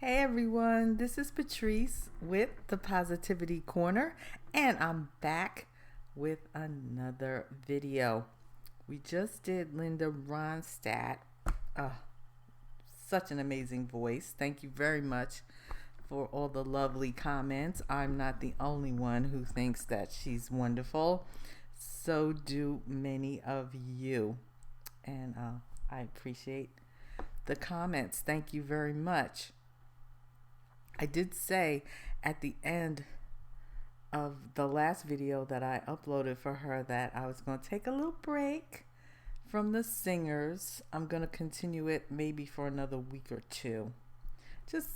Hey everyone, this is Patrice with the Positivity Corner, and I'm back with another video. We just did Linda Ronstadt. Uh, Such an amazing voice. Thank you very much for all the lovely comments. I'm not the only one who thinks that she's wonderful. So do many of you. And I appreciate the comments. Thank you very much. I did say at the end of the last video that I uploaded for her that I was going to take a little break from the singers. I'm going to continue it maybe for another week or two. Just,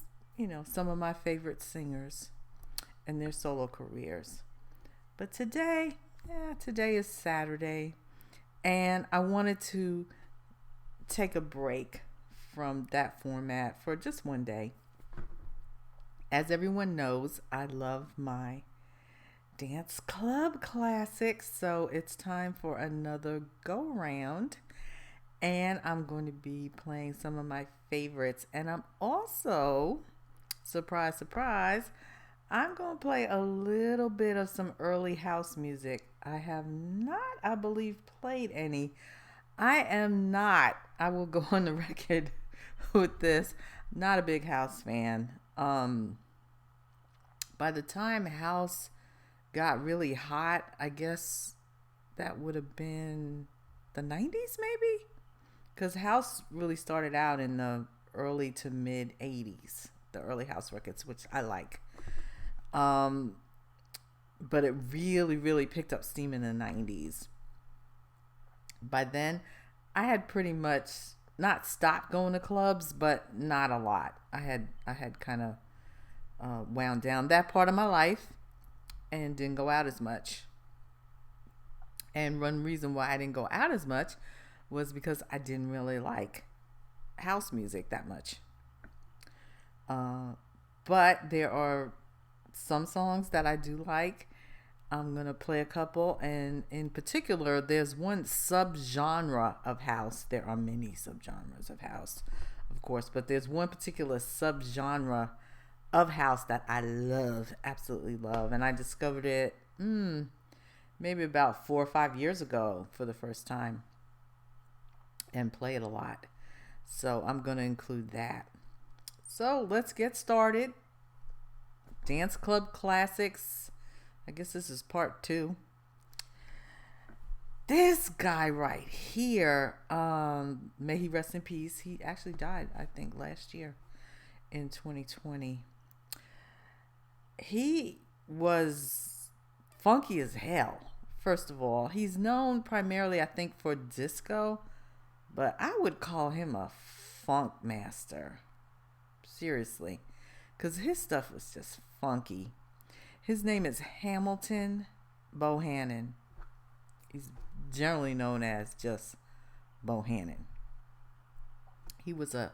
some of my favorite singers and their solo careers. But today is Saturday, and I wanted to take a break from that format for just one day. As everyone knows, I love my dance club classics, so it's time for another go round, and I'm going to be playing some of my favorites, and I'm also, surprise, I'm going to play a little bit of some early house music. I have not, I believe, played any. I will go on the record with this, not a big house fan. By the time house got really hot, I guess that would have been the 90s maybe, because house really started out in the early to mid 80s, the early house records, which I like. But it really picked up steam in the 90s. By then I had pretty much not stopped going to clubs, but not a lot. I had kind of wound down that part of my life and didn't go out as much. And one reason why I didn't go out as much was because I didn't really like house music that much. But there are some songs that I do like. I'm going to play a couple, and in particular, there's one subgenre of house. There are many subgenres of house, of course, but there's one particular subgenre of house that I love, absolutely love, and I discovered it maybe about 4 or 5 years ago for the first time and play it a lot. So I'm going to include that. So let's get started. Dance Club Classics. I guess this is part 2. This guy right here, may he rest in peace. He actually died, I think, last year in 2020. He was funky as hell, first of all. He's known primarily, I think, for disco, but I would call him a funk master. Seriously. Because his stuff was just funky. His name is Hamilton Bohannon. He's generally known as just Bohannon. He was a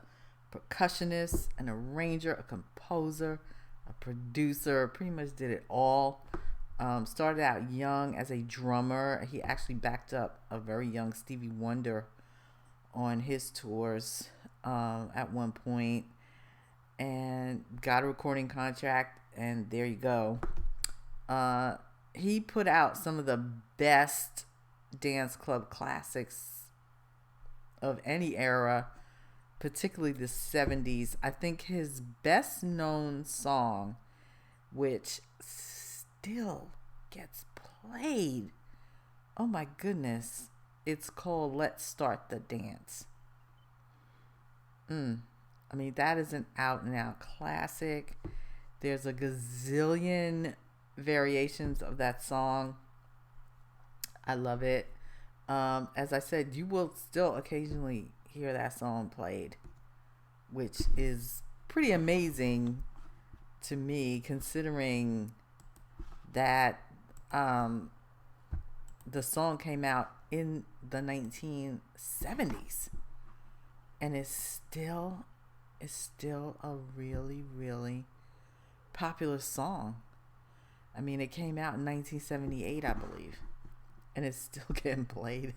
percussionist, an arranger, a composer, a producer, pretty much did it all. Started out young as a drummer. He actually backed up a very young Stevie Wonder on his tours at one point, and got a recording contract, and there you go. He put out some of the best dance club classics of any era, particularly the 70s. I think his best known song, which still gets played, oh my goodness, it's called Let's Start the Dance. I mean, that is an out and out classic. There's a gazillion variations of that song. I love it. As I said, you will still occasionally hear that song played, which is pretty amazing to me, considering that the song came out in the 1970s, and it's still a really popular song. I mean, it came out in 1978, I believe, and it's still getting played.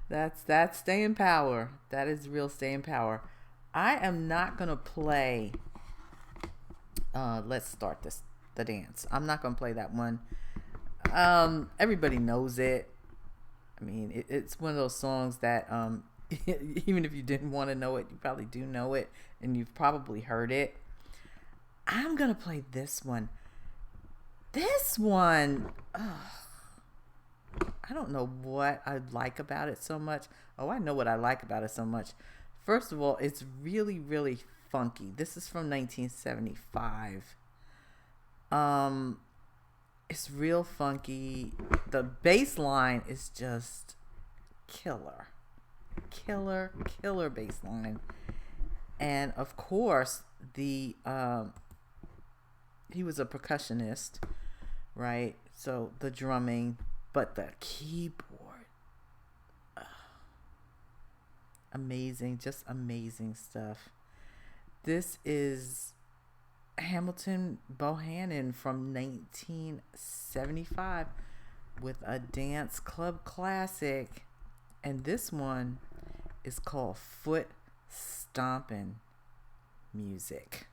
That's staying power. That is real staying power. I am not going to play, let's start the dance. I'm not going to play that one. Everybody knows it. I mean, it's one of those songs that even if you didn't want to know it, you probably do know it, and you've probably heard it. I'm going to play this one. This one, I don't know what I like about it so much. Oh, I know what I like about it so much. First of all, it's really, really funky. This is from 1975. It's real funky. The bass line is just killer. Killer bass line. And of course, he was a percussionist, right? So the drumming, but the keyboard, amazing, just amazing stuff. This is Hamilton Bohannon from 1975 with a dance club classic, and this one is called Foot Stompin' Music.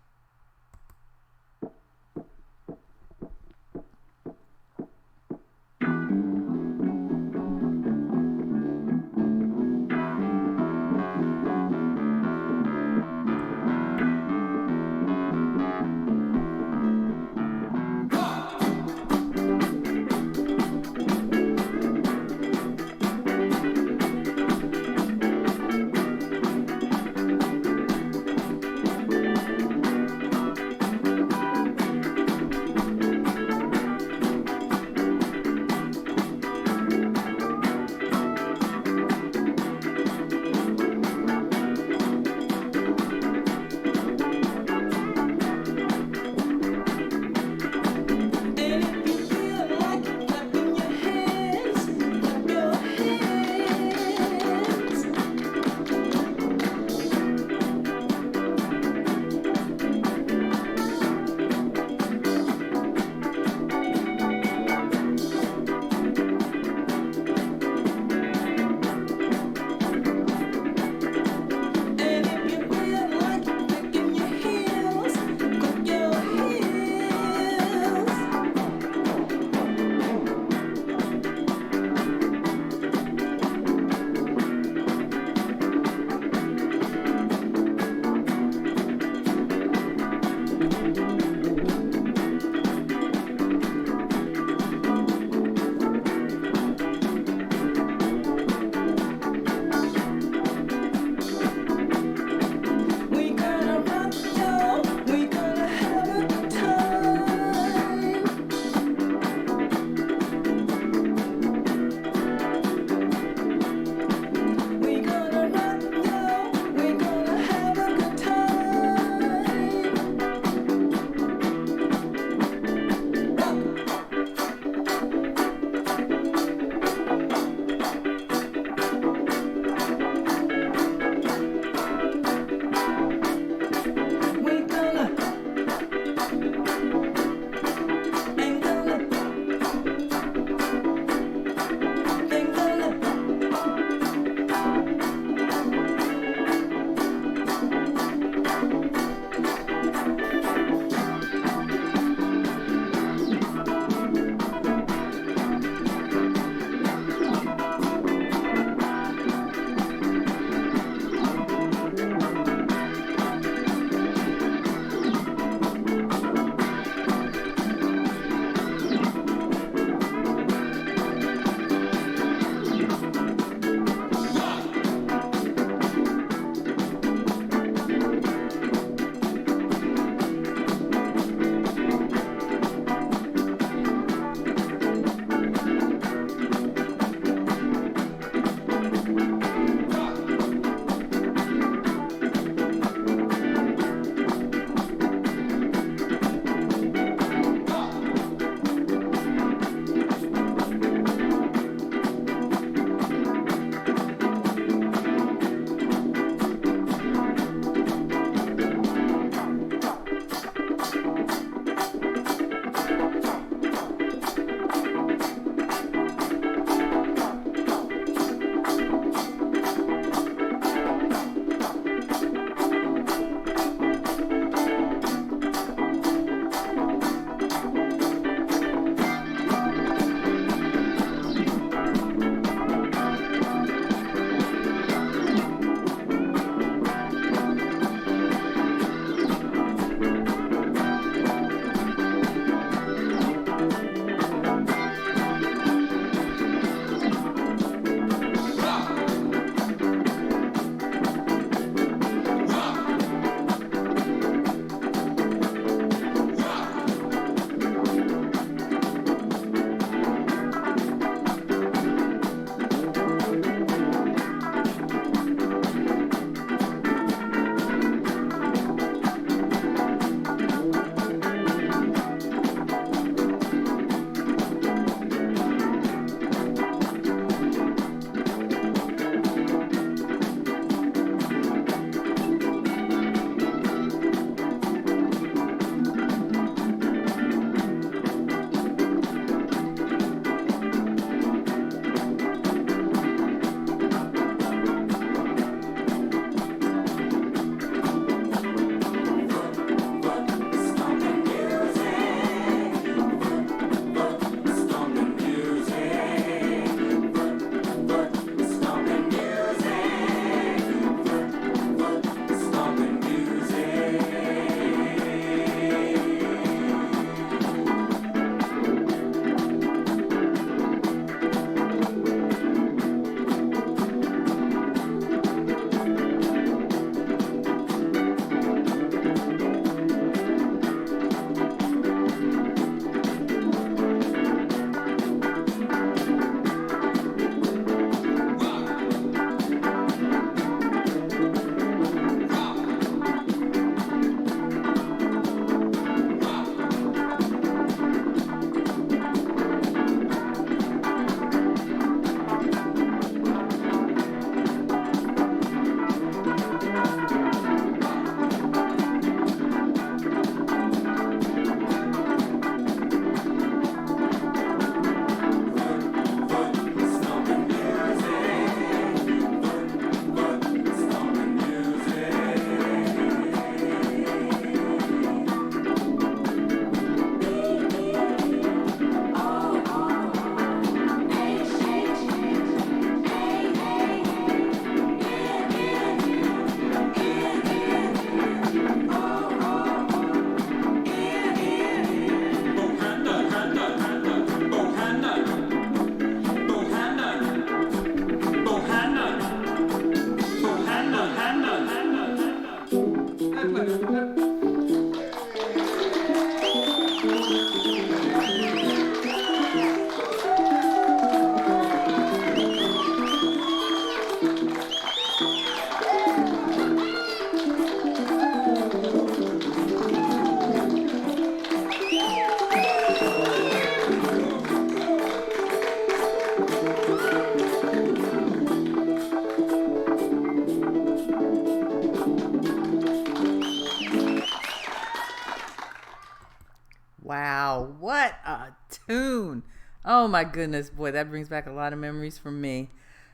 Oh my goodness, boy, that brings back a lot of memories for me,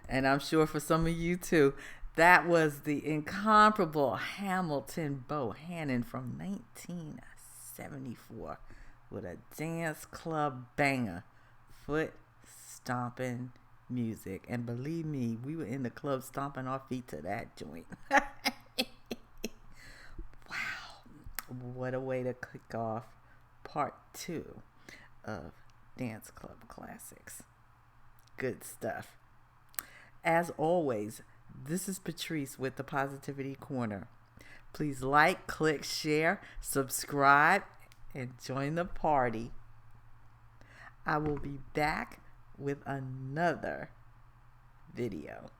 and I'm sure for some of you too. That was the incomparable Hamilton Bohannon from 1974 with a dance club banger, foot stomping music. And believe me, we were in the club stomping our feet to that joint. Wow, what a way to kick off part 2 of Dance Club Classics. Good stuff. As always, this is Patrice with the Positivity Corner. Please like, click, share, subscribe, and join the party. I will be back with another video.